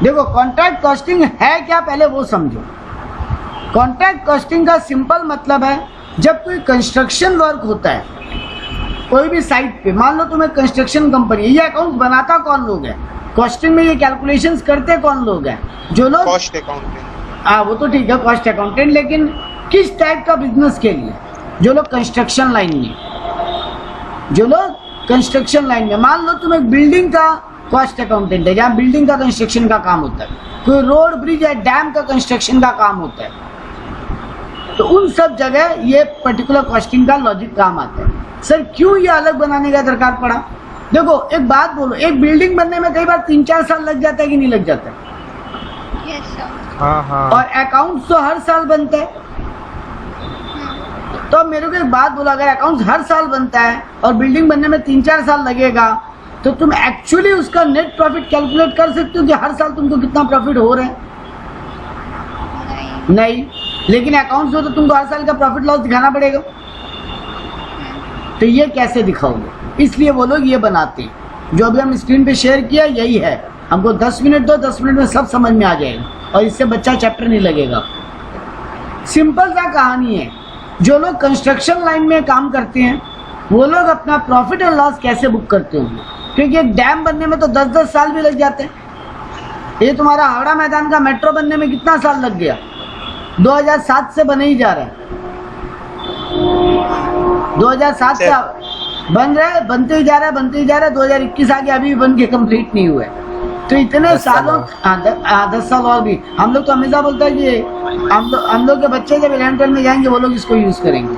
देखो contract costing है क्या पहले वो समझो। कॉन्ट्रैक्ट कॉस्टिंग का सिंपल मतलब है जब कोई कंस्ट्रक्शन वर्क होता है कोई भी साइट पे, मान लो तुम्हें कंस्ट्रक्शन कंपनी, ये अकाउंट बनाता कौन लोग है, कॉस्टिंग में ये कैलकुलेशंस करते कौन लोग हैं, जो लोग कॉस्ट अकाउंटेंट। हाँ वो तो ठीक है कॉस्ट अकाउंटेंट, लेकिन किस टाइप का बिजनेस के लिए, जो लोग कंस्ट्रक्शन लाइन में, जो लोग कंस्ट्रक्शन लाइन में, मान लो तुम एक बिल्डिंग का कॉस्ट अकाउंटेंट है जहाँ बिल्डिंग का कंस्ट्रक्शन का काम होता है, कोई रोड ब्रिज या डैम का कंस्ट्रक्शन का काम होता है, तो उन सब जगह ये पर्टिकुलर कॉस्टिंग का लॉजिक काम आता है। सर क्यों ये अलग बनाने का दरकार पड़ा? देखो एक बात बोलो, एक बिल्डिंग बनने में कई बार 3-4 साल लग जाता है कि नहीं लग जाता है? Yes sir. हाँ हाँ। और अकाउंट्स तो हर साल बनता है, तो अब मेरे को एक बात बोला, अगर अकाउंट्स हर साल बनता है और बिल्डिंग बनने में 3-4 साल लगेगा, तो तुम एक्चुअली उसका नेट प्रॉफिट कैलकुलेट कर सकते हो कि हर साल तुमको कितना प्रॉफिट हो रहा है? नहीं। लेकिन अकाउंट्स में तो तुमको हर साल का प्रॉफिट लॉस दिखाना पड़ेगा, तो ये कैसे दिखाओगे? इसलिए वो लोग ये बनाते हैं। जो अभी हम स्क्रीन पे शेयर किया यही है, हमको 10 मिनट दो, 10 मिनट में सब समझ में आ जाएगा और इससे बच्चा चैप्टर नहीं लगेगा। सिंपल सा कहानी है। जो लोग कंस्ट्रक्शन लाइन में काम करते हैं वो लोग अपना प्रॉफिट एंड लॉस कैसे बुक करते होंगे, क्योंकि एक डैम बनने में तो 10-10 साल भी लग जाते हैं। ये तुम्हारा हावड़ा मैदान का मेट्रो बनने में कितना साल लग गया? 2007 से बने ही जा रहा है, 2007 से बन रहा है, बनते ही जा रहा है, बनते ही जा रहा है, 2021 आ गया, अभी भी बन के कंप्लीट नहीं हुआ है। तो इतने सालों, 10 साल और भी। हम लोग तो हमेशा बोलते हैं कि हम लोग के बच्चे जब 11th में जाएंगे वो लोग इसको यूज करेंगे।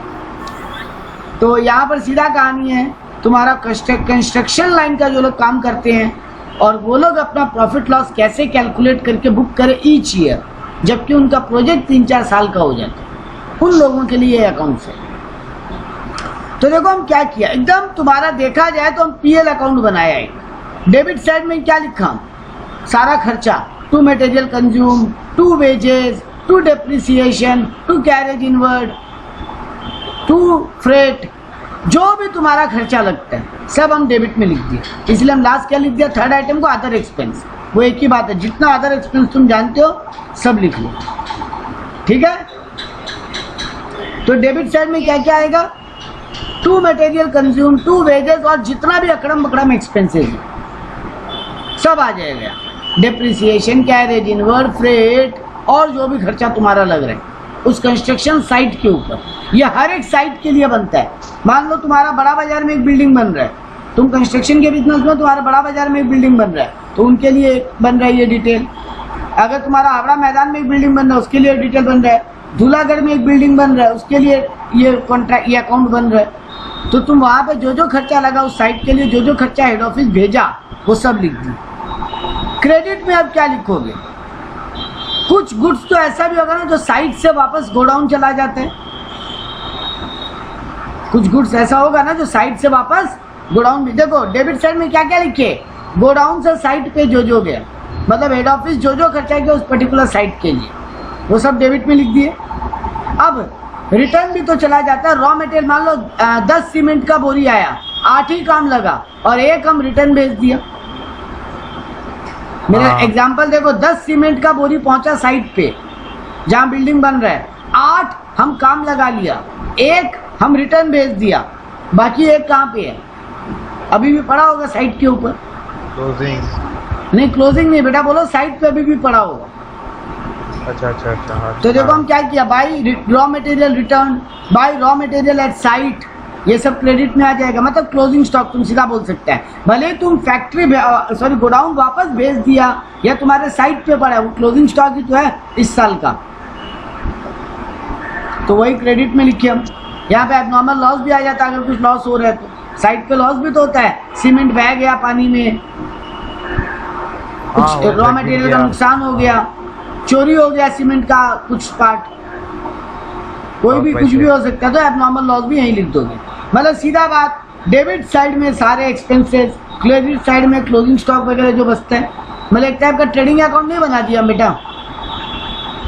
तो यहाँ पर सीधा कहानी है, तुम्हारा कंस्ट्रक्शन लाइन का जो लोग काम करते हैं और वो लोग अपना प्रॉफिट लॉस कैसे कैलकुलेट करके बुक करें ईच ईयर, जबकि उनका प्रोजेक्ट 3-4 साल का हो जाता है, उन लोगों के लिए अकाउंट्स है। तो देखो हम क्या किया, एकदम तुम्हारा देखा जाए तो हम पीएल अकाउंट बनाया है। डेबिट साइड में क्या लिखा, सारा खर्चा, to material consume, to wages, to depreciation, to carriage inward, to freight, जो भी तुम्हारा खर्चा लगता है सब हम डेबिट में लिख दिया। इसलिए हम लास्ट क्या लिख दिया, थर्ड आइटम को अदर एक्सपेंस। वो एक ही बात है, जितना अदर एक्सपेंस तुम जानते हो सब लिख लो, ठीक है। तो डेबिट साइड में क्या क्या आएगा, to material consume, to wages और जितना भी अकड़म बकड़म एक्सपेंसेस सब आ जाएगा। डेप्रिसिएशन, कैरेज इनवर्ड, फ्रेट और जो भी खर्चा तुम्हारा लग रहा है उस कंस्ट्रक्शन साइट के ऊपर। ये हर एक साइट के लिए बनता है। मान लो तुम्हारा बड़ा बाजार में एक बिल्डिंग बन रहा है, तुम कंस्ट्रक्शन के बिजनेस में तुम्हारा बड़ा बाजार में एक बिल्डिंग बन रहा है तो उनके लिए बन रहा है ये डिटेल। अगर तुम्हारा हावड़ा मैदान में एक बिल्डिंग बन रहा है उसके लिए डिटेल बन रहा है। धूलागढ़ में एक बिल्डिंग बन रहा है उसके लिए ये कॉन्ट्रैक्ट, ये अकाउंट बन रहा है। तो तुम वहाँ पे जो जो खर्चा लगा उस साइट के लिए, जो जो खर्चा हेड ऑफिस भेजा वो सब लिख दी। क्रेडिट में अब क्या लिखोगे, कुछ गुड्स तो ऐसा भी होगा ना जो साइट से वापस गोडाउन चला जाते हैं। कुछ गुड्स ऐसा होगा ना जो साइट से वापस गोडाउन भी। देखो डेबिट साइड में क्या क्या लिखे, गोडाउन से साइट पे जो जो गया, मतलब हेड ऑफिस जो जो खर्चा किया उस पर्टिकुलर साइट के लिए वो सब डेबिट में लिख दिए। अब रिटर्न भी तो चला जाता है। रॉ मटेरियल मान लो 10 सीमेंट का बोरी आया, 8 ही काम लगा और 1 हम रिटर्न भेज दिया। मेरा एग्जांपल देखो, 10 सीमेंट का बोरी पहुंचा साइट पे जहां बिल्डिंग बन रहा है, 8 हम काम लगा लिया, 1 हम रिटर्न भेज दिया, बाकी 1 कहाँ पे है, अभी भी पड़ा होगा साइट के ऊपर। क्लोजिंग नहीं, क्लोजिंग नहीं बेटा, बोलो साइट पे अभी भी पड़ा होगा। अच्छा। तो देखो हम क्या किया, by raw material return, by raw material at site, ये सब क्रेडिट में आ जाएगा। मतलब क्लोजिंग स्टॉक तुम सीधा बोल सकते हैं, भले तुम फैक्ट्री गोडाउन वापस भेज दिया या तुम्हारे साइट पे पड़ा है, वो क्लोजिंग स्टॉक ही तो है इस साल का, तो वही क्रेडिट में लिखे हम। यहाँ पे एबनॉर्मल लॉस भी आ जाता है, अगर कुछ लॉस हो रहा है तो साइट पे लॉस भी तो होता है, सीमेंट बह गया पानी में, कुछ रॉ मटेरियल का नुकसान हो गया, चोरी हो गया सीमेंट का कुछ पार्ट, कोई भी कुछ भी हो सकता है, तो एबनॉर्मल लॉस भी यहीं लिख दोगे। मतलब सीधा बात, डेबिट साइड में सारे एक्सपेंसेस, क्रेडिट साइड में क्लोजिंग स्टॉक वगैरह जो बचता है, मतलब एक टाइप का ट्रेडिंग अकाउंट नहीं बना दिया बेटा।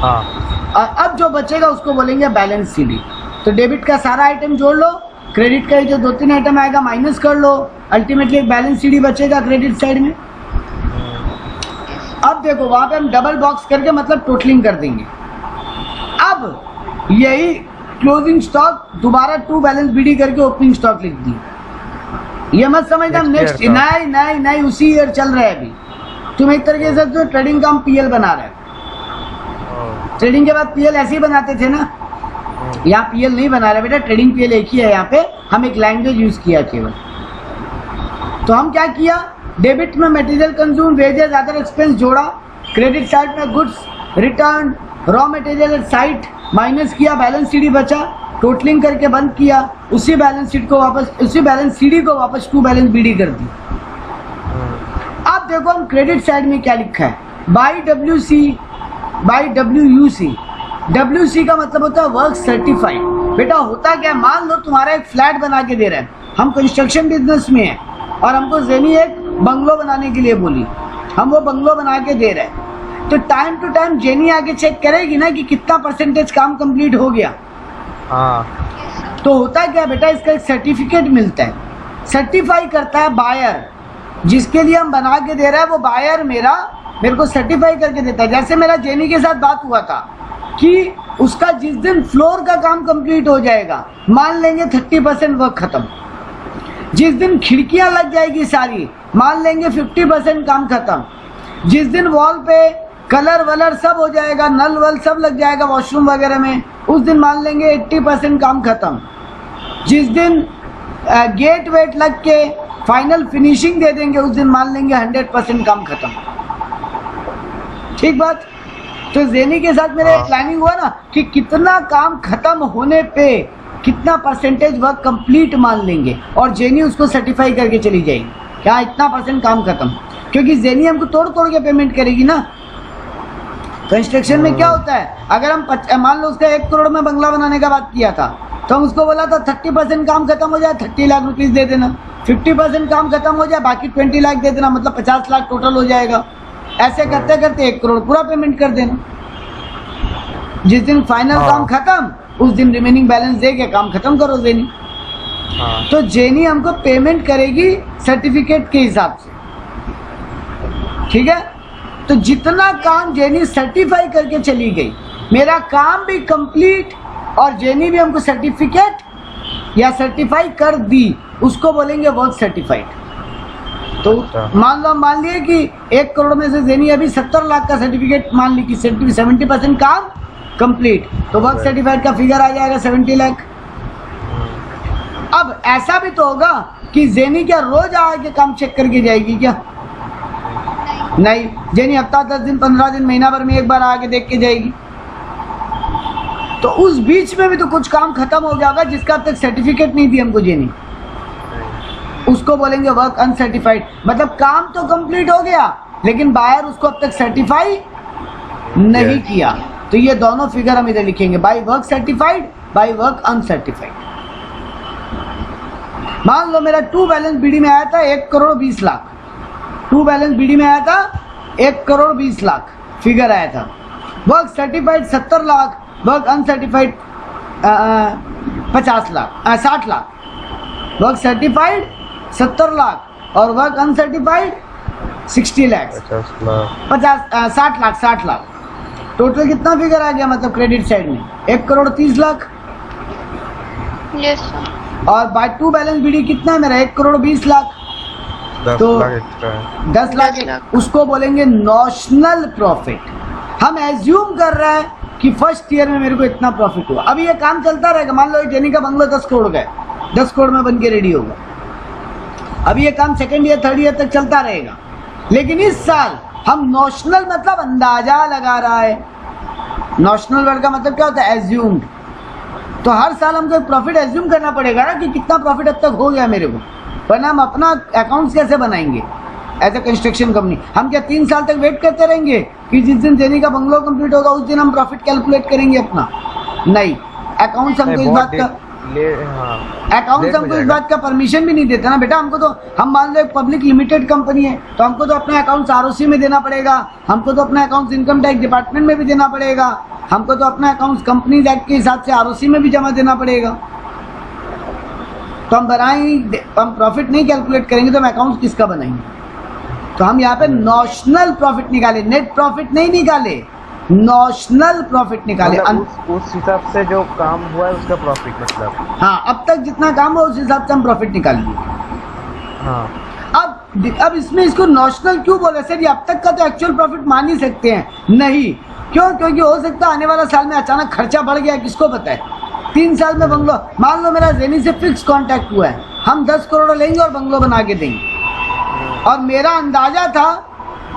और अब जो बचेगा उसको बोलेंगे बैलेंस सीडी। तो डेबिट का सारा आइटम जोड़ लो, क्रेडिट का जो 2-3 आइटम आएगा माइनस कर लो, अल्टीमेटली एक बैलेंस सीडी बचेगा क्रेडिट साइड में। अब देखो वहां पे हम डबल बॉक्स करके मतलब टोटलिंग कर देंगे। अब यही क्लोजिंग स्टॉक दोबारा टू बैलेंस बीडी करके ओपनिंग स्टॉक लिख दी। ये मत समझना नेक्स्ट, नहीं नहीं नहीं, उसी ईयर चल रहा है अभी। तुम एक तरीके से जो ट्रेडिंग का हम पीएल बना रहे हैं, ट्रेडिंग के बाद पीएल ऐसे ही बनाते थे ना, यहाँ पीएल नहीं बना रहे बेटा, ट्रेडिंग पीएल एक ही है। यहाँ पे हम एक लैंग्वेज यूज किया केवल। तो हम क्या किया, डेबिट में material consume, wages, other expense जोड़ा, क्रेडिट साइड में goods return, raw material at site minus किया, बैलेंस सीडी बचा, टोटलिंग करके बंद किया, उसी बैलेंस शीट को वापस, उसी बैलेंस सीडी को वापस टू बैलेंस बीडी कर दी। अब देखो हम क्रेडिट साइड में क्या लिखा है, by WC by WUC। WC का मतलब होता है वर्क सर्टिफाइड। बेटा होता क्या है, मान लो तुम्हारा एक फ्लैट बना के दे रहे हैं, हम कंस्ट्रक्शन बिजनेस में हैं और हमको जेनी एक बंगलो बनाने के लिए बोली, हम वो बंगलो बना के दे रहे हैं, तो टाइम टू टाइम जेनी आके चेक करेगी ना कि कितना परसेंटेज काम कंप्लीट हो गया। तो होता क्या बेटा, इसका एक सर्टिफिकेट मिलता है, सर्टिफाई करता है बायर, जिसके लिए हम बना के दे रहे हैं वो बायर मेरे को सर्टिफाई करके देता है। जैसे मेरा जेनी के साथ बात हुआ था कि उसका जिस दिन फ्लोर का काम कंप्लीट हो जाएगा, मान लेंगे 30% वर्क खत्म, जिस दिन खिड़कियां लग जाएगी सारी, मान लेंगे 50% काम खत्म, जिस दिन वॉल पे कलर वलर सब हो जाएगा, नल वल सब लग जाएगा वॉशरूम वगैरह में, उस दिन मान लेंगे 80% काम खत्म, जिस दिन गेट वेट लग के फाइनल फिनिशिंग दे देंगे उस दिन मान लेंगे 100% काम खत्म। ठीक बात। तो जेनी के साथ मेरा प्लानिंग हुआ ना कि कितना काम खत्म होने पे कितना परसेंटेज वर्क कंप्लीट मान लेंगे, और जेनी उसको सर्टिफाई करके चली जाएगी क्या इतना % काम खत्म, क्योंकि जेनी हमको तोड़ तोड़ के पेमेंट करेगी ना। कंस्ट्रक्शन में क्या होता है, अगर हम मान लो उसका 1 करोड़ में बंगला बनाने का बात किया था, तो हम उसको बोला था 30% काम खत्म हो जाए 30 लाख रुपीस दे देना, 50% काम खत्म हो जाए बाकी 20 लाख दे देना, मतलब 50 लाख टोटल हो जाएगा। ऐसे करते करते 1 करोड़ पूरा पेमेंट कर देना। जिस दिन फाइनल काम खत्म उस दिन रिमेनिंग बैलेंस दे के काम खत्म करो जेनी। तो जेनी हमको पेमेंट करेगी सर्टिफिकेट के हिसाब से, ठीक है। तो जितना काम जेनी सर्टिफाई करके चली गई, मेरा काम भी कंप्लीट और जेनी भी हमको सर्टिफिकेट या सर्टिफाई कर दी, उसको बोलेंगे वर्क सर्टिफाइड। तो मान लिए कि 1 करोड़ में से जेनी अभी 70 लाख का सर्टिफिकेट मान ली कि 70% काम कंप्लीट, तो वर्क सर्टिफाइड का फिगर आ जाएगा 70 लाख। अब ऐसा भी तो होगा कि जेनी क्या रोज आके काम चेक करके जाएगी क्या? नहीं, जेनी हफ्ता 10 दिन 15 दिन महीना भर में एक बार आके देख के जाएगी। तो उस बीच में भी तो कुछ काम खत्म हो गया होगा जिसका अब तक सर्टिफिकेट नहीं दी हमको जेनी, उसको बोलेंगे वर्क अनसर्टिफाइड। मतलब काम तो कंप्लीट हो गया लेकिन बायर उसको अब तक सर्टिफाई नहीं किया। तो ये दोनों फिगर हम इधर लिखेंगे, by work certified, by work uncertified. मान लो मेरा टू बैलेंस बीडी में आया था 1 crore 20 lakh, to balance BD में आया था 1 करोड़ 20 लाख फिगर आया था। Work certified 70 lakh, work uncertified 50 lakh 60 lakh. Work certified 70 lakh और work uncertified 60 lakh 60 lakh. Total कितना फिगर आ गया मतलब क्रेडिट साइड में 1 करोड़ 30 लाख। Yes sir. और बाय टू बैलेंस बीडी कितना है मेरा 1 करोड़ 20 लाख। 10 तो लाख एक्स्ट्रा है। 10 लाख उसको बोलेंगे नॉशनल प्रॉफिट। हम एज्यूम कर रहे हैं कि फर्स्ट ईयर में मेरे को इतना प्रॉफिट हुआ। अभी ये काम चलता रहेगा। मान लो जेनी का बंगला 10 करोड़ का है, 10 करोड़ में बन के रेडी होगा। अभी ये काम सेकेंड ईयर थर्ड ईयर तक चलता रहेगा। लेकिन इस साल हम नॉशनल मतलब अंदाजा लगा रहा है। नॉशनल वर्ड का मतलब क्या होता है? एज्यूम्ड। तो हर साल हमको प्रॉफिट एज्यूम करना पड़ेगा ना कि कितना प्रॉफिट अब तक हो गया मेरे को, वरना हम अपना अकाउंट्स कैसे बनाएंगे एज ए कंस्ट्रक्शन कंपनी? हम क्या 3 साल तक वेट करते रहेंगे कि जिस दिन जेनी का बंगलो कंप्लीट होगा उस दिन हम प्रॉफिट कैलकुलेट करेंगे अपना? नहीं, अकाउंट्स हमको इस बात का अकाउंट्स हमको इस बात का परमिशन भी नहीं देता ना बेटा। हमको तो हम मान लो एक पब्लिक लिमिटेड कंपनी है तो हमको तो अपना अकाउंट्स आरओसी में देना पड़ेगा, हमको तो अपना अकाउंट्स इनकम टैक्स डिपार्टमेंट में भी देना पड़ेगा, हमको तो अपना अकाउंट्स कंपनीज एक्ट के हिसाब से आरओसी में भी जमा देना पड़ेगा। तो हम बनाएंगे, हम प्रॉफिट नहीं कैलकुलेट करेंगे तो हम अकाउंट्स किसका बनाएंगे? तो हम यहाँ पे नॉशनल प्रॉफिट निकाले, नेट प्रॉफिट नहीं निकाले, नॉशनल प्रॉफिट निकाले। मतलब उस हिसाब से जो काम हुआ है उसका प्रॉफिट मतलब। हाँ, अब तक जितना काम हुआ उस हिसाब से हम प्रॉफिट निकाल लिए। हाँ अब इसमें इसको नॉशनल क्यों बोले सर? ये अब तक का तो एक्चुअल प्रॉफिट मान ही सकते हैं। नहीं, क्यों? क्योंकि हो सकता है आने वाला साल में अचानक खर्चा बढ़ गया, किसको पता है। 3 साल में बंगलो, मान लो मेरा जेनी से फिक्स कॉन्टैक्ट हुआ है, हम 10 करोड़ लेंगे और बंगलो बना के देंगे, और मेरा अंदाजा था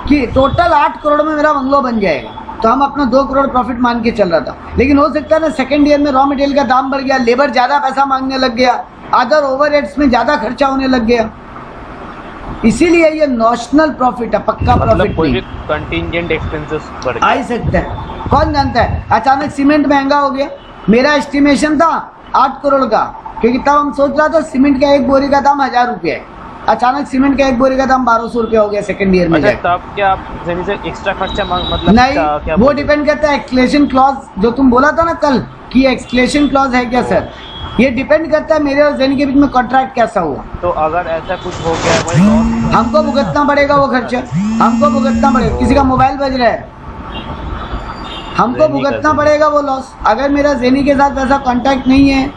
कि टोटल 8 करोड़ में मेरा बंगलो बन जाएगा, तो हम अपना 2 करोड़ प्रॉफिट मान के चल रहा था। लेकिन हो सकता है ना सेकेंड ईयर में रॉ मटेरियल का दाम बढ़ गया, लेबर ज्यादा पैसा मांगने लग गया, अदर ओवरहेड्स में ज्यादा खर्चा होने लग गया, इसीलिए ये नॉशनल प्रॉफिट है, पक्का मतलब प्रॉफिट कोई भी नहीं। कंटिंजेंट एक्सपेंसेस बढ़ आ ही सकता है, कौन जानता है। अचानक सीमेंट महंगा हो गया, मेरा एस्टिमेशन था 8 करोड़ का, क्योंकि तब हम सोच रहा था सीमेंट का एक बोरी का दाम 1000 रुपये है, अचानक सीमेंट का एक बोरी का दाम 1200 रुपये हो गया सेकंड ईयर में। अच्छा, तब क्या आप जेनी से एक्स्ट्रा खर्चा मतलब नहीं, क्या वो डिपेंड करता है एक्सक्लेशन क्लॉज, जो तुम बोला था ना कल कि एक्सक्लेशन क्लॉज है क्या सर, ये डिपेंड करता है मेरे और जेनी के बीच में कॉन्ट्रैक्ट कैसा हुआ। तो अगर ऐसा कुछ हो गया कोई लॉस, हमको भुगतना पड़ेगा वो खर्चा, हमको भुगतना पड़ेगा। किसी का मोबाइल बज रहा है, हमको जेनी भुगतना का पड़ेगा वो लॉस। अगर मेरा जेनी के साथ ऐसा कॉन्टैक्ट नहीं है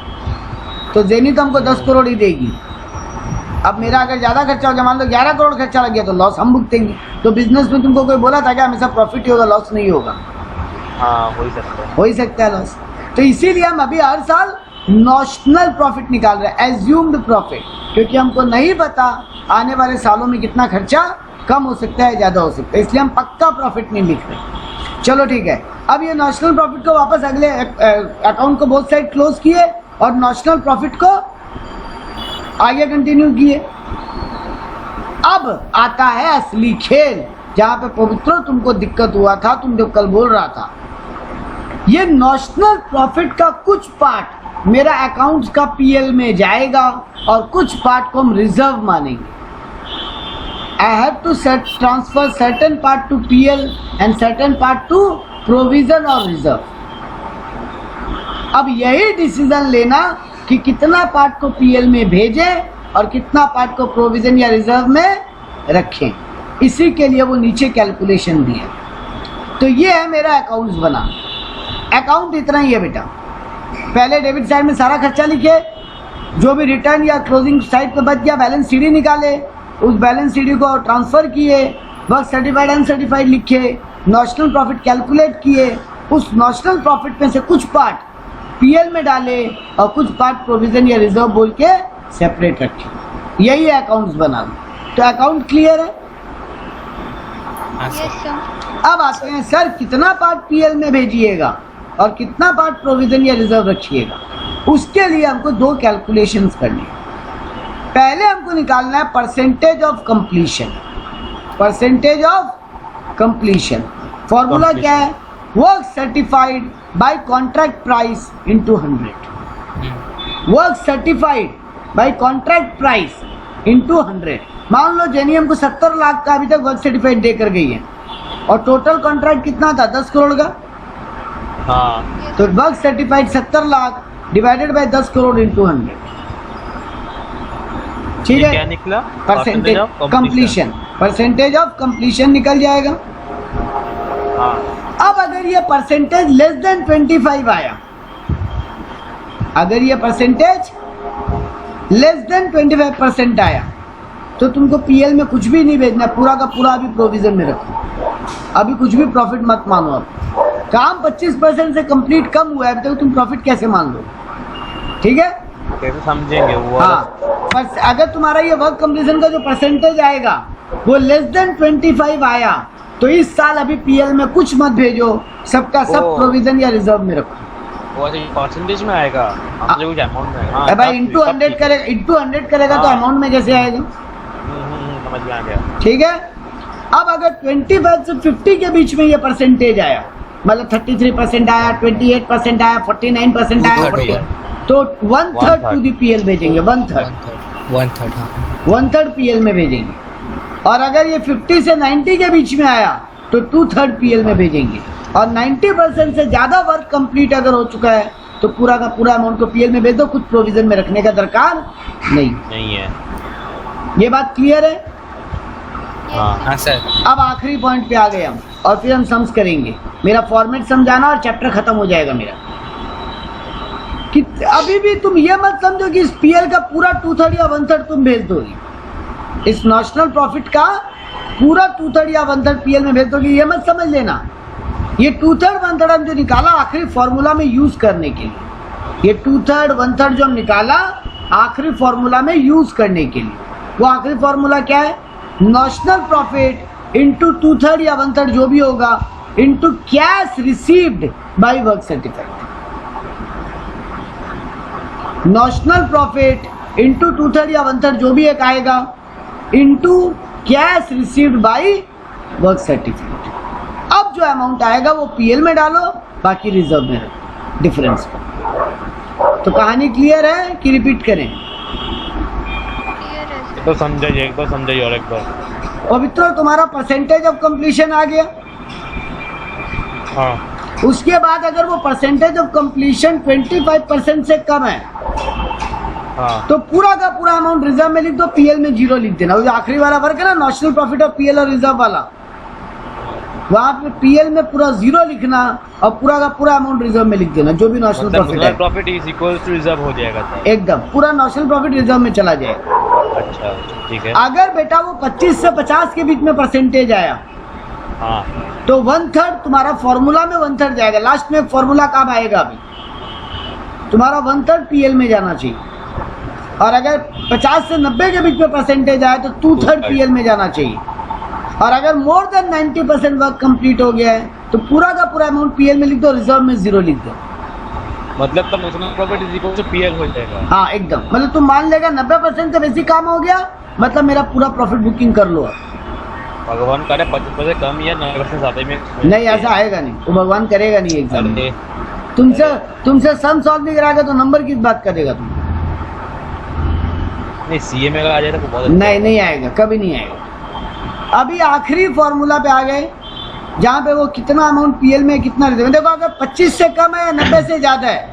तो जेनी तो हमको 10 करोड़ ही देगी। अब मेरा अगर ज़्यादा खर्चा हो गया, मान लो 11 करोड़ खर्चा लग गया, तो लॉस हम भुगतेंगे। तो बिजनेस में तुमको कोई बोला था क्या हमेशा प्रॉफिट ही होगा, लॉस नहीं होगा? हाँ हो ही सकता है, हो ही सकता है लॉस। तो इसीलिए हम अभी हर साल नॉशनल प्रॉफिट निकाल रहे हैं, एज्यूम्ड प्रॉफिट, क्योंकि हमको नहीं पता आने वाले सालों में कितना खर्चा कम हो सकता है, ज़्यादा हो सकता है, इसलिए हम पक्का प्रॉफिट नहीं लिख रहे। चलो ठीक है, अब ये नॉशनल प्रॉफिट को वापस अगले अकाउंट को बोथ साइड क्लोज किए और नॉशनल प्रॉफिट को आगे कंटिन्यू किए। अब आता है असली खेल, जहां पे पवित्रो तुमको दिक्कत हुआ था, तुम जो कल बोल रहा था। ये नॉशनल प्रॉफिट का कुछ पार्ट मेरा अकाउंट्स का पीएल में जाएगा और कुछ पार्ट को हम रिजर्व मानेंगे। I have to transfer certain part to PL and certain part to provision और रिजर्व। अब यही डिसीजन लेना कि कितना पार्ट को पीएल में भेजें और कितना पार्ट को प्रोविजन या रिजर्व में रखें, इसी के लिए वो नीचे कैलकुलेशन दिए। तो ये है मेरा अकाउंट्स बना। अकाउंट इतना ही है बेटा, पहले डेबिट साइड में सारा खर्चा लिखे, जो भी रिटर्न या क्लोजिंग साइड पे बच गया बैलेंस सीडी निकाले, उस बैलेंस सीडी को ट्रांसफर किए, वर्क सर्टिफाइड अनसर्टिफाइड लिखे, नॉशनल प्रॉफिट कैलकुलेट किए, उस नॉशनल प्रॉफिट में से कुछ पार्ट पीएल में डाले और कुछ पार्ट प्रोविजन या रिजर्व बोल के सेपरेट रखे। यही है अकाउंट्स बनाना। तो अकाउंट क्लियर है? Yes sir. अब आते हैं सर कितना पार्ट पीएल में भेजिएगा और कितना पार्ट प्रोविजन या रिजर्व रखिएगा। उसके लिए हमको 2 कैलकुलेशंस करनी है। पहले हमको निकालना है percentage of completion. Percentage of completion formula क्या है? Work certified by contract price into 100। Work certified by contract price into 100। मान लो जेनी हमको 70 लाख का अभी तक वर्क सर्टिफाइड देकर गई है और टोटल कॉन्ट्रैक्ट कितना था? 10 करोड़ का। हाँ, तो work certified 70 lakh divided by 10 crore into 100। ठीक ये है, क्या निकला? Percentage of completion, percentage of completion निकल जाएगा। हाँ, अब अगर ये परसेंटेज लेस देन 25 आया, अगर ये परसेंटेज लेस देन 25% आया, तो तुमको पीएल में कुछ भी नहीं भेजना, पूरा का पूरा अभी प्रोविजन में रखो, अभी कुछ भी प्रॉफिट मत मानो। अब काम 25% से कंप्लीट कम हुआ है, अभी तक तुम प्रॉफिट कैसे मान लो? ठीक है, कैसे समझेंगे वो? हाँ, पर अगर तुम्हारा ये वर्क कंप्लीशन का जो परसेंटेज आएगा वो लेस देन 25 आया, तो इस साल अभी पीएल में कुछ मत भेजो, सबका सब प्रोविजन या रिजर्व में रखो। वो परसेंटेज में आएगा, हमसे कुछ अमाउंट में। हाँ, भाई इंटू 100 करेगा, इंटू 100 करेगा तो हाँ। अमाउंट में कैसे आएगा? समझ में आ गया। ठीक है, अब अगर 25 से 50 के बीच में ये परसेंटेज आया, मतलब 33% आया, 28% आया, 49% आया, 40, तो 1/3 टू दी पीएल भेजेंगे। 1/3 पीएल में भेजेंगे। और अगर ये 50 से 90 के बीच में आया तो 2/3 पीएल में भेजेंगे। और 90% से ज्यादा वर्क कंप्लीट अगर हो चुका है तो पूरा का पूरा अमाउंट को पीएल में भेज दो, कुछ प्रोविजन में रखने का दरकार नहीं है। ये बात क्लियर है? हाँ हाँ सर। अब आखिरी पॉइंट पे आ गए हम, और फिर हम सम्स करेंगे। मेरा फॉर्मेट समझाना और चैप्टर खत्म हो जाएगा मेरा। कि अभी भी तुम ये मत समझो कि इस पीएल का पूरा 2/3 या 1/3 तुम भेज दोगे। इस नॉशनल प्रॉफिट का पूरा 2/3 या 1/3 पीएल में भेज दोगे, ये मत समझ लेना। ये 2/3 1/3 हम जो निकाला आखिरी फॉर्मूला में यूज करने के लिए, ये 2/3 1/3 जो हम निकाला आखिरी फॉर्मूला में यूज करने के लिए, वो आखिरी फॉर्मूला क्या है? नॉशनल प्रॉफिट इंटू 2/3 या 1/3 जो भी होगा into cash received by work certified. Notional profit into 2/3 या 1/3 जो भी एक आएगा into cash received by work certified. अब जो अमाउंट आएगा वो पीएल में डालो, बाकी रिजर्व में रखो डिफरेंस। तो कहानी क्लियर है कि रिपीट करें? क्लियर है सर। तो समझाइए, एक बार समझाइए और एक बार। पवित्र, तुम्हारा परसेंटेज ऑफ कंप्लीशन आ गया। हाँ उसके बाद अगर वो परसेंटेज ऑफ कंप्लीशन 25% से कम है हाँ तो पूरा का पूरा अमाउंट रिजर्व में लिख दो, पीएल में 0 लिख देना। वो जो आखिरी वाला वर्क है ना, नॉशनल प्रॉफिट ऑफ पीएल और रिजर्व वाला, वहां पे पीएल में पूरा 0 लिखना और पूरा का पूरा अमाउंट रिजर्व में लिख देना, जो भी नॉशनल प्रॉफिट है। Profit is equal to reserve हो जाएगा सर। एकदम पूरा नॉशनल प्रॉफिट रिजर्व में चला जाएगा। अच्छा ठीक है। अगर बेटा वो 25 से 50 के बीच में परसेंटेज आया हाँ तो 1/3 तुम्हारा फॉर्मूला में 1/3 जाएगा। लास्ट में फॉर्मूला कब आएगा? अभी तुम्हारा 1/3 पीएल में जाना चाहिए। और अगर 50 से 90 के बीच में परसेंटेज आए तो 2/3 पीएल में जाना चाहिए। और अगर मोर देन 90% वर्क कंप्लीट हो गया है तो पूरा का पूरा अमाउंट पीएल में लिख दो, रिजर्व में 0 लिख दो। मतलब तब notional profit is equal to PL हो जाएगा। हाँ एकदम, मतलब तुम मान लेगा 90% से बेसी काम हो गया, मतलब मेरा पूरा प्रॉफिट बुकिंग कर लो। भगवान करे 25% कम या 90% ज्यादा में। नहीं, ऐसा आएगा नहीं, वो भगवान करेगा नहीं एग्जाम में। अरे तुमसे सम सॉल्व नहीं कराएगा तो नंबर किस बात करेगा तुम? नहीं, सीए में अगर आ जाए तो बहुत अच्छा नहीं, नहीं आएगा, कभी नहीं आएगा। अभी आखिरी फॉर्मूला पे आ गए जहाँ पे वो कितना अमाउंट पीएल में कितना रिजर्व। देखो अगर 25 से कम है या 90 से ज्यादा है,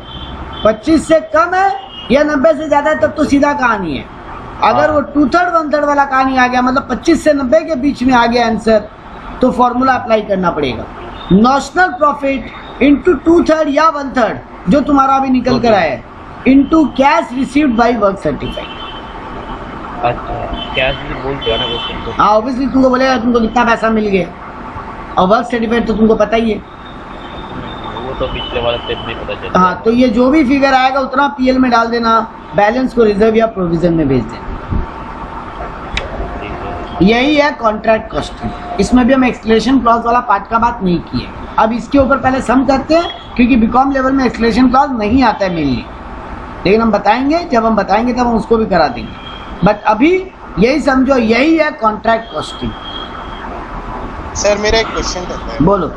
25 से कम है या 90 से ज्यादा है तब तो सीधा कहानी है। अगर वो 2/3 1/3 वाला कहानी आ गया, मतलब 25 से 90 के बीच में आ गया आंसर, तो फॉर्मूला अप्लाई करना पड़ेगा। नॉशनल प्रॉफिट इंटू 2/3 या 1/3 जो तुम्हारा अभी निकल कर आया है into cash received by work certified. अच्छा कैश भी बोल दिया ना वो तुमको। हाँ ऑब्वियसली तुमको बोलेगा तुमको कितना पैसा मिल गया, और वर्क सर्टिफाइड तो तुमको पता ही है। वो तो पिछले वाला स्टेप नहीं पता चलता। हाँ, तो ये जो भी फिगर आएगा उतना पीएल में डाल देना, बैलेंस को रिजर्व या प्रोविजन में भेज देना। यही है कॉन्ट्रैक्ट कॉस्टिंग। इसमें भी हम एक्सक्लेमेशन क्लॉज वाला पार्ट का बात नहीं किए। अब इसके ऊपर पहले सम करते हैं, क्योंकि बीकॉम लेवल में एक्सक्लेमेशन क्लॉज नहीं आता है मेनली, लेकिन हम बताएंगे, जब हम बताएंगे तब हम उसको भी करा देंगे। बट अभी यही समझो, यही है कॉन्ट्रैक्ट कॉस्टिंग। सर मेरा एक क्वेश्चन रहता है। बोलो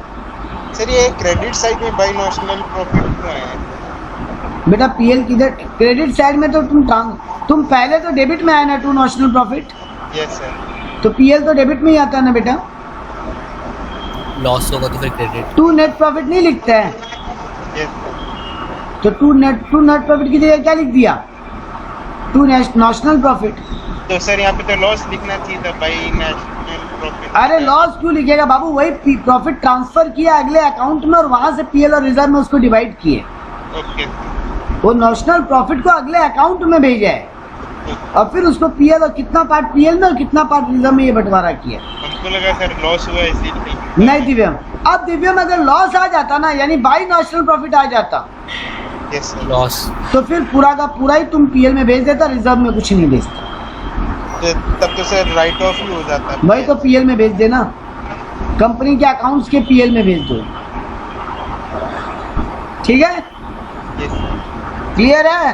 सर ये क्रेडिट साइड में बाय नॉशनल प्रॉफिट क्यों आया है? बेटा, पीएल किधर? क्रेडिट साइड में तो तुम पहले तो डेबिट में आए ना, to notional profit. Yes sir. तो पीएल तो डेबिट में ही आता है ना बेटा। लॉस होगा तो फिर क्रेडिट। टू नेट प्रॉफिट नहीं लिखता है, यस तो टू नेट प्रॉफिट की जगह क्या लिख दिया? To notional profit. तो सर यहाँ पे तो लॉस लिखना चाहिए था, बाय नेशनल प्रॉफिट। अरे लॉस क्यों लिखेगा बाबू? वही प्रॉफिट ट्रांसफर किया अगले अकाउंट में और वहां से पीएल और रिजर्व में उसको डिवाइड किए। ओके। वो नॉशनल प्रॉफिट को अगले अकाउंट में भेजा है और फिर उसको पीएल और कितना पार्ट पीएल में और कितना पार्ट रिजर्व में ये बंटवारा किया। हमको लगा सर लॉस हुआ इसीलिए। नहीं दिव्यम, अब दिव्यम अगर लॉस आ जाता ना, यानी बाई नॉशनल प्रॉफिट आ जाता, यस सर। लॉस तो फिर पूरा का पूरा ही तुम पीएल में भेज देता, रिजर्व में कुछ नहीं भेजता। तब तो सर राइट ऑफ ही हो जाता। वही तो पीएल में भेज देना, कंपनी के अकाउंट्स के पीएल में भेज दो। ठीक है, यस क्लियर है?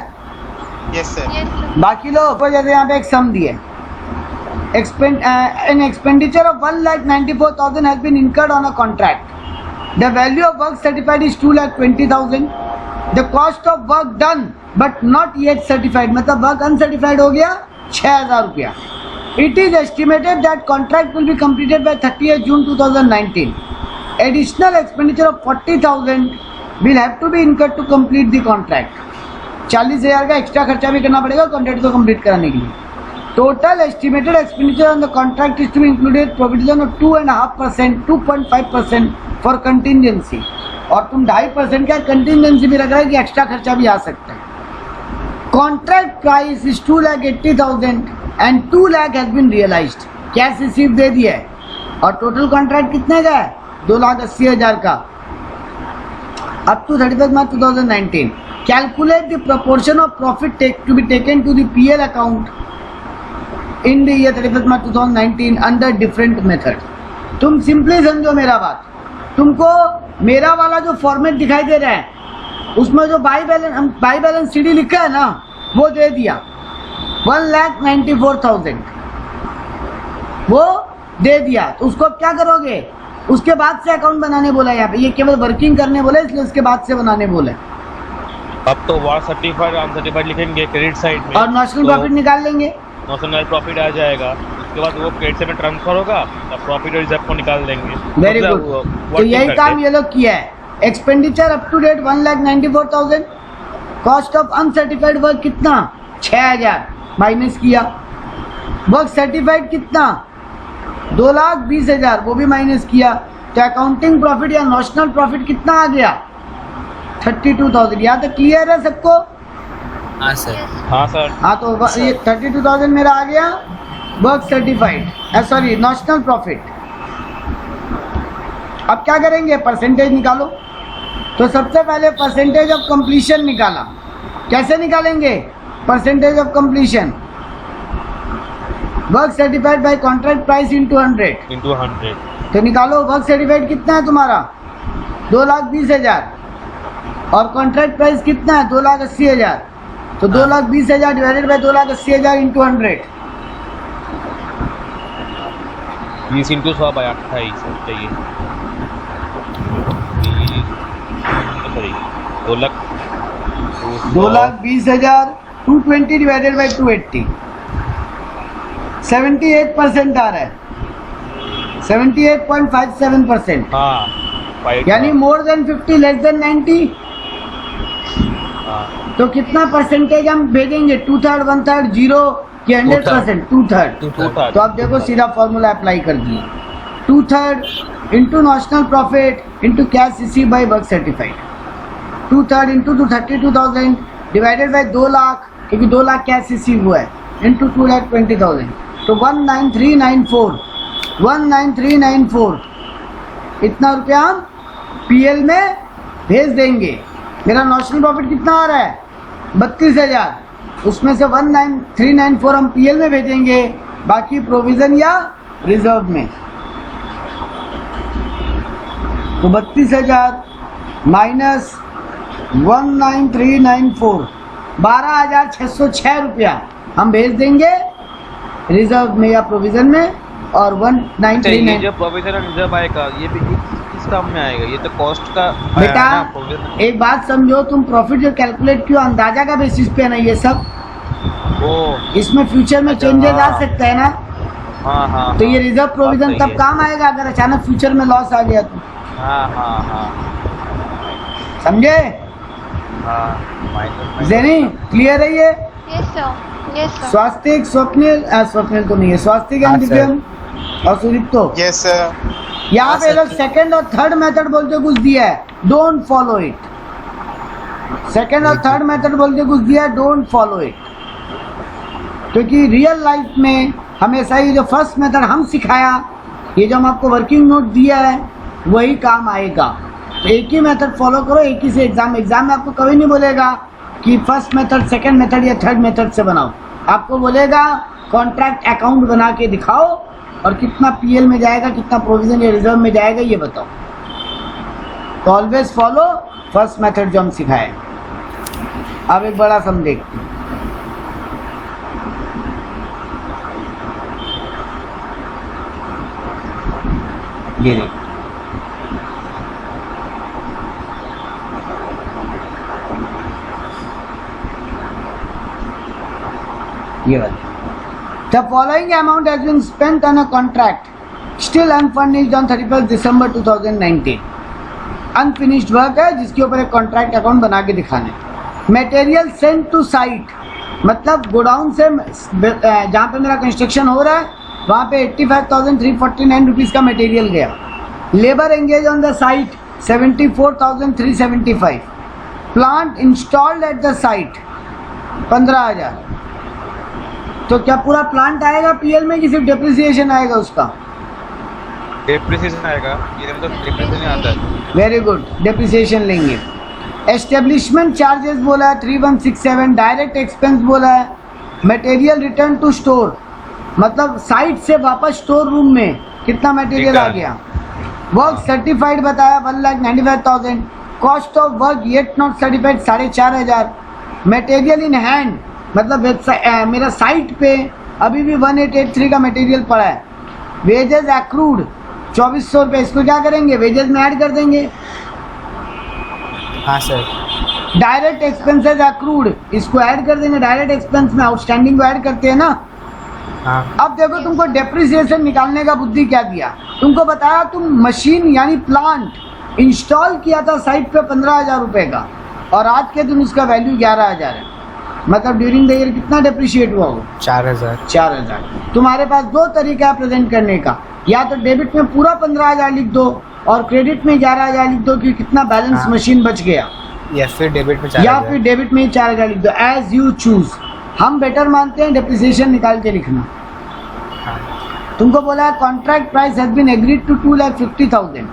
Yes sir. Yes sir. बाकी लोग को जैसे यहाँ पे एक सम दिए, an expenditure of 1,94,000 has been incurred on a contract. The value of work certified is 2,20,000. The cost of work done but not yet certified, मतलब वर्क अनसर्टिफाइड हो गया 6,000 रुपया। It is estimated that contract will be completed by 30th June 2019. Additional expenditure of 40,000 will have to be incurred to complete the contract. 40,000 का extra खर्चा भी करना पड़ेगा contract को कंप्लीट कराने के लिए। Total estimated expenditure on the contract is to be included provision of 2.5%, 2.5% for contingency. और तुम 2.5% का कंटिजेंसी भी रख रहे हो कि एक्स्ट्रा खर्चा भी आ सकता है. Contract price is 2,80,000 and 2 lakh has been realised. Cash receive दे दिया है और टोटल कॉन्ट्रैक्ट कितने का है? 2,80,000 का up to 31 March 2019. Calculate the proportion of profit to be taken to the PL account in the year 31 March 2019 under different method. तुम simply समझो मेरा बात. तुमको मेरा वाला जो फॉर्मेट दिखाई दे रहा है उसमें जो बाई बैलेंस सीडी लिखा है ना वो दे दिया 1,94,000 वो दे दिया. तो उसको अब क्या करोगे? उसके बाद से अकाउंट बनाने बोला है यहाँ पे. ये केवल वर्किंग करने बोला इसलिए उसके बाद से बनाने बोला है. अब तो वार सर्टिफाइड अनसर्टिफाइड लिखेंगे क्रेडिट साइड में और नेशनल प्रॉफिट निकाल लेंगे. नेशनल प्रॉफिट आ जाएगा. उसके बाद वो क्रेडिट साइड में ट्रांसफर होगा तब प्रॉफिट और रिजर्व को निकाल देंगे. Very good. तो यही काम ये लोग किया है. Expenditure up to date 1,94,000. Cost of uncertified work कितना? 6,000 माइनस किया. वर्क सर्टिफाइड कितना? 2,20,000 वो भी माइनस किया. तो अकाउंटिंग प्रॉफिट या नेशनल प्रॉफिट कितना आ गया? 32,000. यहाँ तक क्लियर है सबको? हाँ सर. हाँ सर. हाँ तो ये 32,000 मेरा आ गया work certified, sorry national profit. अब क्या करेंगे? परसेंटेज निकालो. तो सबसे पहले परसेंटेज ऑफ कंप्लीशन निकाला. कैसे निकालेंगे percentage of completion? Work certified by contract price into 100. तो निकालो वर्क सर्टिफाइड कितना है तुम्हारा? 2,20,000 और कॉन्ट्रैक्ट प्राइस कितना है? 2,80,000. तो 2,20,000 divided by 2,80,000 into 100. 20 into 100 by 28 चाहिए. Sorry 2,20,000 220 divided by 280. 78% आ रहा है. 78.57%. हाँ यानी मोर देन 50 लेस देन 90. हाँ. तो कितना परसेंटेज हम भेजेंगे? 2/3 1/3 0 कि 100%? 2/3. तो आप देखो सीधा फॉर्मूला अप्लाई कर दिए. 2/3 into national profit into cash receive by work certified. 2/3 into 32,000 divided by 2 lakh क्योंकि 2 लाख कैश रिसीव हुआ है इंटू 2,20,000. तो 1,9394 इतना रुपया हम पीएल में भेज देंगे. मेरा नेशनल प्रॉफिट कितना आ रहा है? 32,000. उसमें से 1,9394 हम पीएल में भेजेंगे, बाकी प्रोविजन या रिजर्व में. तो 32,000 माइनस 1,9394 12,606 रुपया हम भेज देंगे रिजर्व में या प्रोविजन में. और 1,9394 ये जो प्रोविजन और रिजर्व आएगा ये भी किस काम में आएगा? ये तो कॉस्ट का बेटा. एक बात समझो, तुम प्रॉफिट जो कैलकुलेट किया अंदाजा का बेसिस पे है ना ये सब. इसमें फ्यूचर में चेंजेस आ सकता है ना. हाँ. तो ये रिजर्व प्रोविजन तब काम आएगा अगर अचानक फ्यूचर में लॉस आ गया तो. हाँ. समझे? जेनी क्लियर है ये? Yes sir. Yes sir. स्वास्तिक स्वप्निल तो नहीं है. स्वास्तिक एंड दिव्यम और सुदीप्तो. Yes sir. यहाँ पे लोग सेकंड और थर्ड मेथड बोल के कुछ दिया है. Don't follow it. सेकंड और थर्ड मेथड बोल के कुछ दिया है. Don't follow it. क्योंकि रियल लाइफ में हमेशा ये जो फर्स्ट मेथड हम सिखाया, ये जो हम आपको वर्किंग नोट दिया है वही काम आएगा. तो एक ही मेथड फॉलो करो. एक ही से एग्जाम में आपको कभी नहीं बोलेगा कि फर्स्ट मेथड सेकंड मेथड या थर्ड मेथड से बनाओ. आपको बोलेगा कॉन्ट्रैक्ट अकाउंट बना के दिखाओ और कितना पीएल में जाएगा, कितना प्रोविजन या रिजर्व में जाएगा ये बताओ. तो ऑलवेज फॉलो फर्स्ट मेथड जो हम सिखाए. अब एक बड़ा सम देखते हैं. ये देखो ये वाला. The following amount has been spent on a contract still unfurnished on 31st December 2019. Unfinished work है जिसके ऊपर एक कॉन्ट्रैक्ट अकाउंट बना के दिखाने. मटेरियल सेंट टू साइट मतलब गोडाउन से जहाँ पे मेरा कंस्ट्रक्शन हो रहा है वहाँ पे 85,349 रुपीज़ का मटेरियल गया। Labour engage on the site 74,375। Plant installed at the site 15,000। तो क्या पूरा प्लांट आएगा पीएल में कि सिर्फ डेप्रिसिएशन आएगा उसका? डेप्रिसिएशन आएगा, ये मतलब डेप्रिसिएशन आता है। वेरी गुड, डेप्रिसिएशन लेंगे। एस्टेब्लिशमेंट चार्जेस बोला है 3167। डायरेक्ट एक्सपेंस बोला है। मटेरियल रिटर्न टू स्टोर, मतलब साइट से वापस स्टोर रूम में कितना मटेरियल आ गया। वर्क सर्टिफाइड बताया 1,95,000। Cost of work yet not certified 4,500। Material in hand, मतलब मेरा साइट पे अभी भी 1883 का मटेरियल पड़ा है। वेजेस एक्रूड 2,400 रुपये, इसको क्या करेंगे, वेजेस में ऐड कर देंगे। हाँ सर। डायरेक्ट एक्सपेंसेस एक्रूड, इसको ऐड कर देंगे डायरेक्ट एक्सपेंस में, आउटस्टैंडिंग को ऐड करते हैं ना। हाँ। अब देखो तुमको डेप्रिसिएशन निकालने का बुद्धि क्या दिया, तुमको बताया तुम मशीन यानी प्लांट इंस्टॉल किया था साइट पे 15,000 रुपये का, और आज के दिन उसका वैल्यू 11,000 है। मतलब ड्यूरिंग द ईयर कितना डेप्रिशिएट हुआ हो? 4,000। तुम्हारे पास दो तरीका है प्रेजेंट करने का, या तो डेबिट में पूरा 15,000 लिख दो और क्रेडिट में 11,000 लिख दो कि कितना बैलेंस मशीन बच गया, या फिर डेबिट में 4,000 लिख दो, एज यू चूज। हम बेटर मानते हैं डेप्रिसिएशन निकाल के लिखना। तुमको बोला है contract price has been agreed to 2,50,000।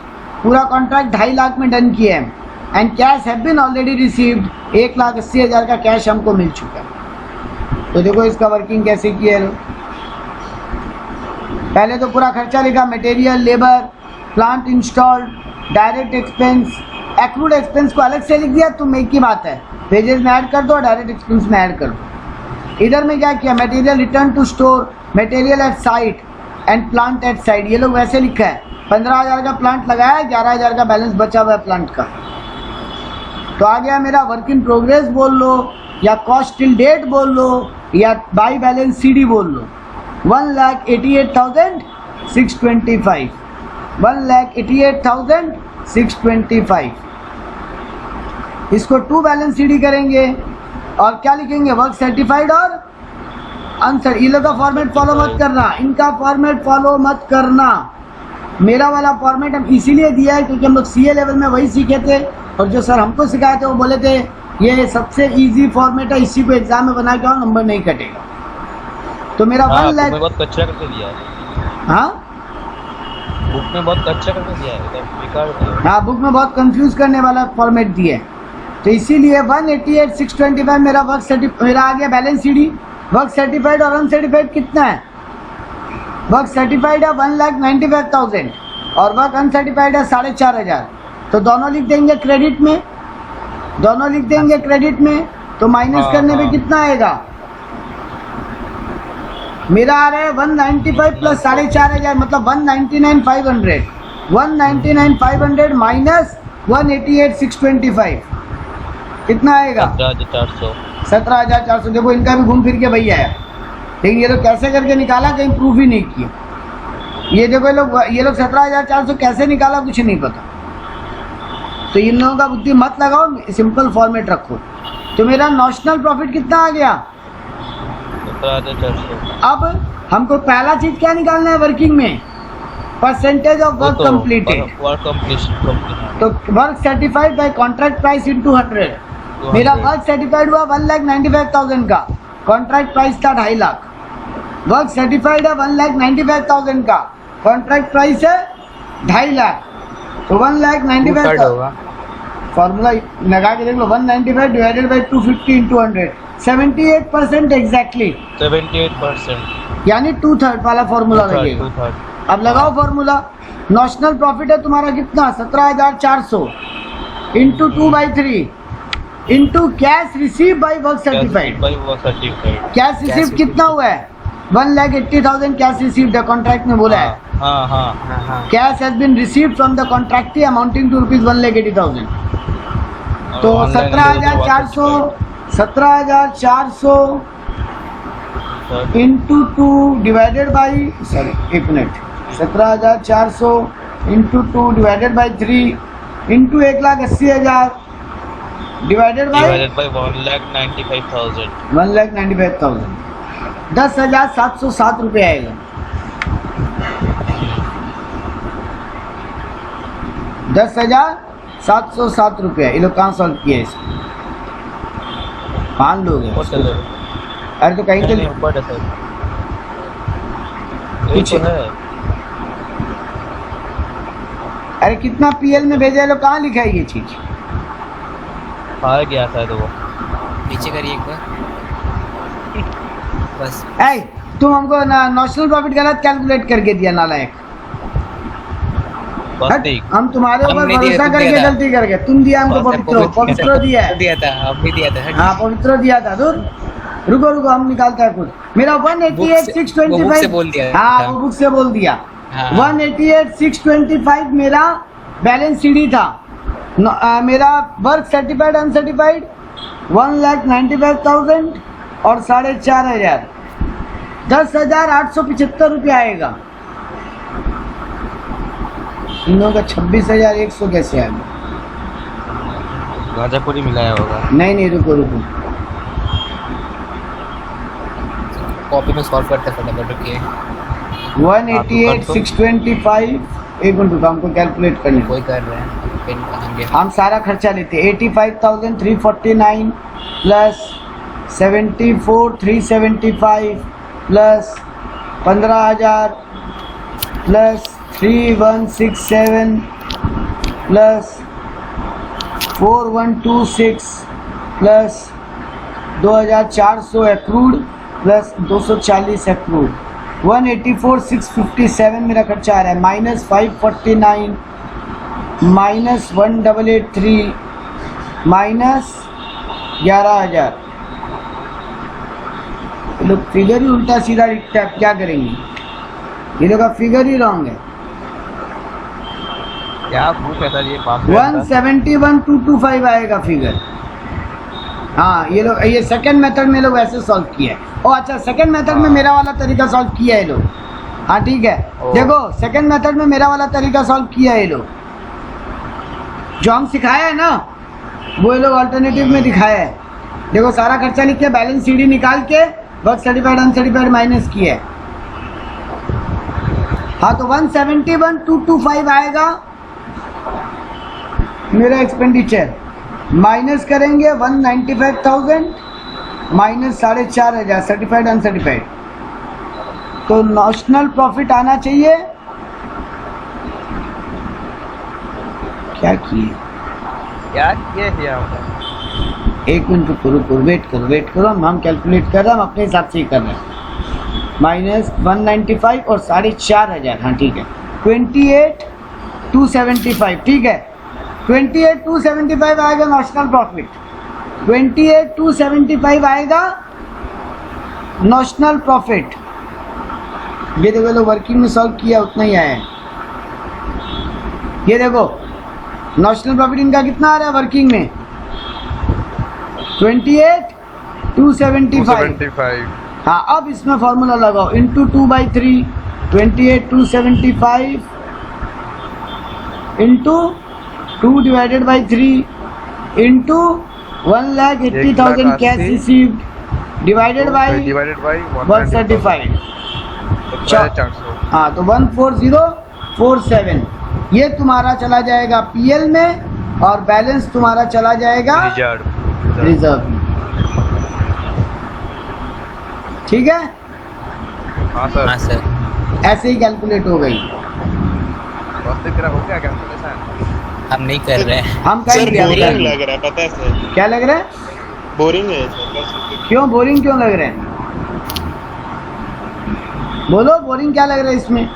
पूरा कॉन्ट्रैक्ट 2.5 लाख में डन किया है। And cash have been already received, 1,80,000 का कैश हमको मिल चुका है। तो देखो इसका वर्किंग कैसे किया है। पहले तो पूरा खर्चा लिखा, material, labour, plant installed, direct expense, accrued expense को अलग से लिख दिया। तुम एक ही बात है, वेजेस में ऐड कर दो, डायरेक्ट एक्सपेंस में ऐड कर दो। इधर में क्या किया, material return to store, material at site and plant at site, ये लोग वैसे लिखा है। 15,000 का प्लांट लगाया, 11,000 का बैलेंस बचा हुआ है प्लांट का। तो आ गया मेरा वर्क इन प्रोग्रेस बोल लो, या कॉस्ट टिल डेट बोल लो, या बाई बैलेंस सीडी बोल लो। 1,88,625, 1,88,625। इसको 2 बैलेंस सीडी करेंगे और क्या लिखेंगे, वर्क सर्टिफाइड और आंसर। इन लोग का फॉर्मेट फॉलो मत करना, इनका फॉर्मेट फॉलो मत करना। मेरा वाला फॉर्मेट हम इसीलिए दिया है क्योंकि हम लोग सीए लेवल में वही सीखे थे, और जो सर हमको सिखाए थे वो बोले थे ये सबसे इजी फॉर्मेट है, इसी को एग्जाम में बना के आओ, नंबर नहीं कटेगा। तो मेरा 1 लाख बहुत कच्चा करके दिया है। हाँ, बुक में बहुत कच्चा करके दिया है, बेकार दिया है। हाँ, बुक में बहुत कंफ्यूज करने वाला फॉर्मेट दिया है। तो इसीलिए 188,625 मेरा वर्क सर्टिफाइड, मेरा आ गया बैलेंस सीडी। वर्क सर्टिफाइड और अनसर्टिफाइड कितना है, वर्क सर्टिफाइड है 1,95,000 और वर्क अनसर्टिफाइड है 4,500। तो दोनों लिख देंगे क्रेडिट में, दोनों लिख देंगे क्रेडिट में। तो माइनस करने में कितना आएगा, मेरा आ रहा है 195 प्लस 4,500, मतलब 199,500। 199,500 माइनस 188,625 कितना आएगा, 17,400। देखो इनका भी घूम फिर के भैया है, लेकिन ये लोग कैसे करके निकाला, कहीं प्रूफ ही नहीं किया। ये देखो ये लोग 17,400 कैसे निकाला, कुछ नहीं पता। तो इन लोगों का बुद्धि मत लगाओ, सिंपल फॉर्मेट रखो। तो मेरा नॉशनल प्रॉफिट कितना आ गया, 17,400। अब हमको पहला चीज क्या निकालना है वर्किंग में, परसेंटेज ऑफ वर्क कंप्लीटेड। तो work certified by contract price into 100। मेरा वर्क सर्टिफाइड हुआ 1,95,000 का, कॉन्ट्रैक्ट प्राइस था 2.5 लाख। वर्क सर्टिफाइड है 1,95,000 का, कॉन्ट्रैक्ट प्राइस है 2.5 लाख। तो 1,95,000 फॉर्मूला लगा के देख लो, 195 डिवाइडेड बाई 250 इंटू 100, 78% एग्जैक्टली, 78%, यानी 2/3 वाला फॉर्मूला लगेगा। अब लगाओ फॉर्मूला। नॉशनल प्रॉफिट है तुम्हारा कितना, 17,400 into 2/3 into cash receive by work certified. Cash receive कितना हुआ है, 1,80,000 कैश रिसीव्ड है, कॉन्ट्रैक्ट में बोला है। Cash has been received from the contractee amounting to ₹1,80,000। तो 17,400 into 2 divided by 17,400 into 2 divided by 3 into 1,80,000 divided by divided by 1,95,000 1,95,000 10,707 रुपये आएगा। 10,707 रुपये। ये लोग कहाँ सॉल्व किया इसको? 5 लोग हैं। ऊपर चले अरे तो कहीं तो नहीं ऊपर है सर पीछे है अरे कितना पीएल में भेजा है, लोग कहाँ लिखा है ये चीज? आ गया शायद वो नीचे करिए एक बार बस। ऐ तुम हमको नेशनल प्रॉफिट गलत कैलकुलेट करके दिया नालायक। बस हट, ठीक हम तुम्हारे ऊपर हमने दिया, भरोसा तुम करके दिया था। गलती कर गए। तुम दिया हमको बस पवित्रो पवित्रो दिया है। दिया था, अब भी दिया था। हट। हाँ पवित्रो दिया था। दूर रुको रुको, हम निकालते हैं खुद। मेरा वो बुक से 188,625 बोल दिया हाँ था। वो बुक से बोल दिया। हाँ। 188,625 मेरा बैलेंस सीडी था। मेरा वर्क सर्टिफाइड अनसर्टिफाइड 1,95,000 और 4,500 10,875 रुपये आएगा। इन लोगों का 26,100 कैसे आएगा? गाजापुरी मिलाया होगा। नहीं रुको रुको, कॉपी में सॉल्व करते फटाफट रुकिए। 188,625 एक मिनट रुको, हमको कैलकुलेट करने दो। कोई कर रहे हैं पेन करेंगे। हम सारा खर्चा लेते हैं। 85,349 plus 74,375 plus 15,000 plus 3,167 plus 4,126 plus 2,400 accrued plus 240 accrued 184,657 मेरा खर्चा आ रहा है। Minus 549 minus 1,883 minus 11,000। ये लोग फिगर ही उल्टा सीधा लिखता है, क्या करेंगे? ये लोग का फिगर ही रॉन्ग है। क्या बुक है सर ये पास 171,225 आएगा फिगर। हाँ ये लोग ये सेकंड मेथड में लोग ऐसे सॉल्व किया है। ओ अच्छा, सेकंड मेथड में मेरा वाला तरीका सॉल्व किया है ये लोग। हाँ ठीक है, देखो सेकंड मेथड में मेरा वाला तरीका सॉल्व किया है ये लोग। जो हम सिखाया है ना वो ये लोग अल्टरनेटिव में दिखाया है। देखो सारा खर्चा लिख के बैलेंस सीडी निकाल के वर्क सर्टिफाइड अनसर्टिफाइड माइनस किया है। हाँ तो 171,225 आएगा मेरा एक्सपेंडिचर। माइनस करेंगे 195,000 माइनस 4,500 सर्टिफाइड अनसर्टिफाइड। तो नॉशनल प्रॉफिट आना चाहिए। क्या किए? क्या किए थे आपने? एक मिनट रुको, वेट करो। हम कैलकुलेट कर रहे हैं, हम अपने हिसाब से ही कर रहे हैं। माइनस 195 और 4,500। हाँ ठीक है, 28,275 ठीक है। 28,275 आएगा नॉशनल प्रॉफिट। 28,275 आएगा नॉशनल प्रॉफिट। ये देखो लोग वर्किंग में सॉल्व किया उतना ही आया है। ये देखो नॉशनल प्रॉफिट इनका कितना आ रहा है वर्किंग में? 28,275। हाँ अब इसमें फॉर्मूला लगाओ into 2/3 28,275 into 2 divided by 3 into 1,80,000 cash received divided by work certified. हाँ तो 14047 ये तुम्हारा चला जाएगा पीएल में और बैलेंस तुम्हारा चला जाएगा रिजर्व में। ठीक है? हाँ सर। हाँ सर। ऐसे ही कैलकुलेट हो गई। हम नहीं कर रहे हैं। हम सर कर दिया। बोरिंग लग रहा है, पता है सर? क्या लग रहा है? बोरिंग है सर। क्यों बोरिंग क्यों लग रहे हैं? बोलो बोरिंग क्या लग रहा है इसमें?